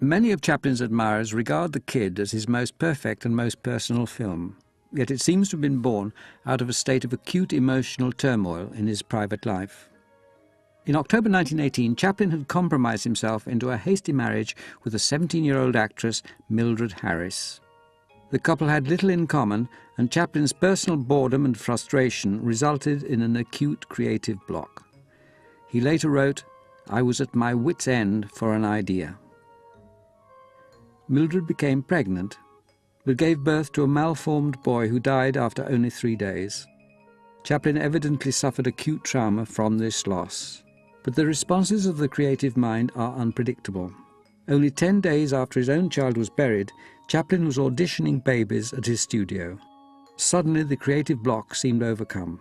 Many of Chaplin's admirers regard The Kid as his most perfect and most personal film, yet it seems to have been born out of a state of acute emotional turmoil in his private life. In October 1918, Chaplin had compromised himself into a hasty marriage with a 17-year-old actress, Mildred Harris. The couple had little in common, and Chaplin's personal boredom and frustration resulted in an acute creative block. He later wrote, "I was at my wit's end for an idea." Mildred became pregnant, but gave birth to a malformed boy who died after only 3 days. Chaplin evidently suffered acute trauma from this loss. But the responses of the creative mind are unpredictable. Only 10 days after his own child was buried, Chaplin was auditioning babies at his studio. Suddenly the creative block seemed overcome.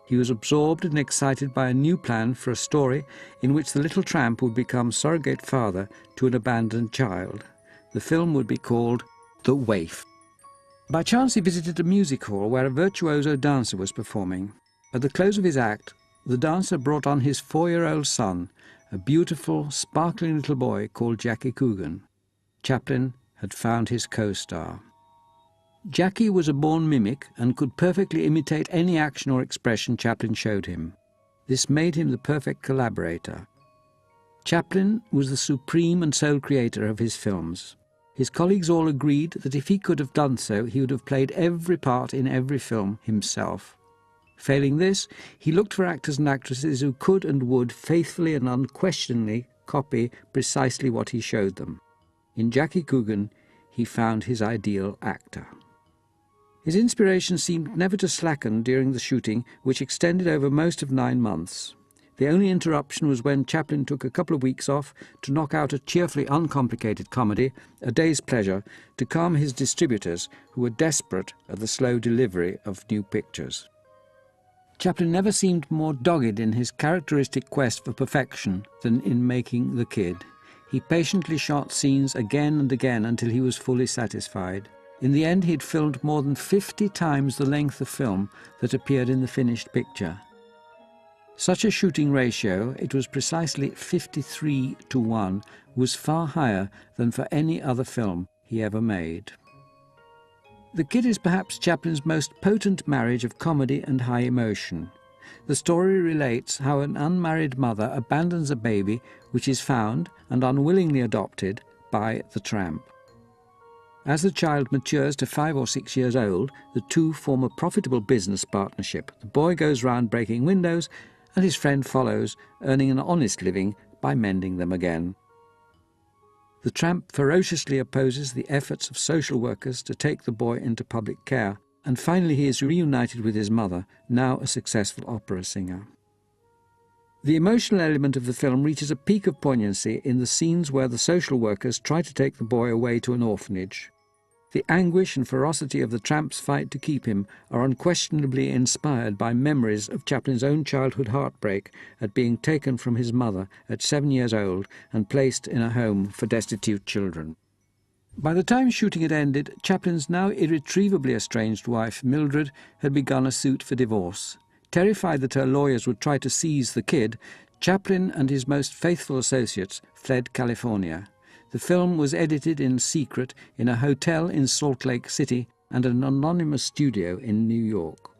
He was absorbed and excited by a new plan for a story in which the little tramp would become surrogate father to an abandoned child. The film would be called The Waif. By chance he visited a music hall where a virtuoso dancer was performing. At the close of his act, the dancer brought on his 4-year-old son, a beautiful, sparkling little boy called Jackie Coogan. Chaplin had found his co-star. Jackie was a born mimic and could perfectly imitate any action or expression Chaplin showed him. This made him the perfect collaborator. Chaplin was the supreme and sole creator of his films. His colleagues all agreed that if he could have done so, he would have played every part in every film himself. Failing this, he looked for actors and actresses who could and would faithfully and unquestioningly copy precisely what he showed them. In Jackie Coogan, he found his ideal actor. His inspiration seemed never to slacken during the shooting, which extended over most of 9 months. The only interruption was when Chaplin took a couple of weeks off to knock out a cheerfully uncomplicated comedy, A Day's Pleasure, to calm his distributors, who were desperate at the slow delivery of new pictures. Chaplin never seemed more dogged in his characteristic quest for perfection than in making The Kid. He patiently shot scenes again and again until he was fully satisfied. In the end, he'd filmed more than 50 times the length of film that appeared in the finished picture. Such a shooting ratio, it was precisely 53:1, was far higher than for any other film he ever made. The Kid is perhaps Chaplin's most potent marriage of comedy and high emotion. The story relates how an unmarried mother abandons a baby which is found and unwillingly adopted by the tramp. As the child matures to 5 or 6 years old, the two form a profitable business partnership. The boy goes round breaking windows, and his friend follows, earning an honest living by mending them again. The tramp ferociously opposes the efforts of social workers to take the boy into public care, and finally he is reunited with his mother, now a successful opera singer. The emotional element of the film reaches a peak of poignancy in the scenes where the social workers try to take the boy away to an orphanage. The anguish and ferocity of the tramp's fight to keep him are unquestionably inspired by memories of Chaplin's own childhood heartbreak at being taken from his mother at 7 years old and placed in a home for destitute children. By the time shooting had ended, Chaplin's now irretrievably estranged wife, Mildred, had begun a suit for divorce. Terrified that her lawyers would try to seize the Kid, Chaplin and his most faithful associates fled California. The film was edited in secret in a hotel in Salt Lake City and an anonymous studio in New York.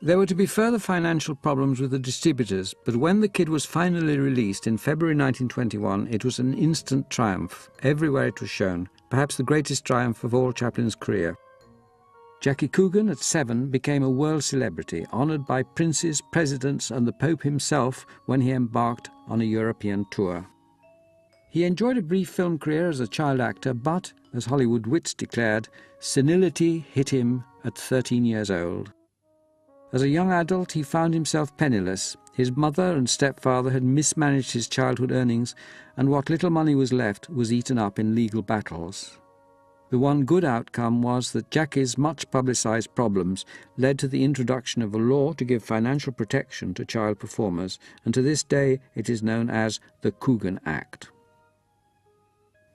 There were to be further financial problems with the distributors, but when The Kid was finally released in February 1921, it was an instant triumph. Everywhere it was shown, perhaps the greatest triumph of all Chaplin's career. Jackie Coogan, at 7, became a world celebrity, honoured by princes, presidents and the Pope himself when he embarked on a European tour. He enjoyed a brief film career as a child actor, but, as Hollywood wits declared, senility hit him at 13 years old. As a young adult, he found himself penniless. His mother and stepfather had mismanaged his childhood earnings, and what little money was left was eaten up in legal battles. The one good outcome was that Jackie's much publicised problems led to the introduction of a law to give financial protection to child performers, and to this day it is known as the Coogan Act.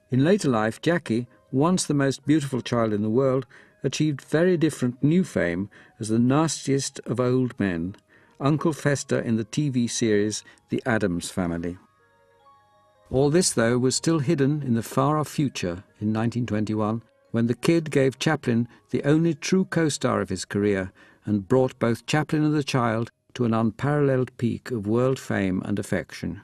In later life, Jackie, once the most beautiful child in the world, achieved very different new fame as the nastiest of old men, Uncle Fester in the TV series The Addams Family. All this, though, was still hidden in the far-off future in 1921, when the kid gave Chaplin the only true co-star of his career and brought both Chaplin and the child to an unparalleled peak of world fame and affection.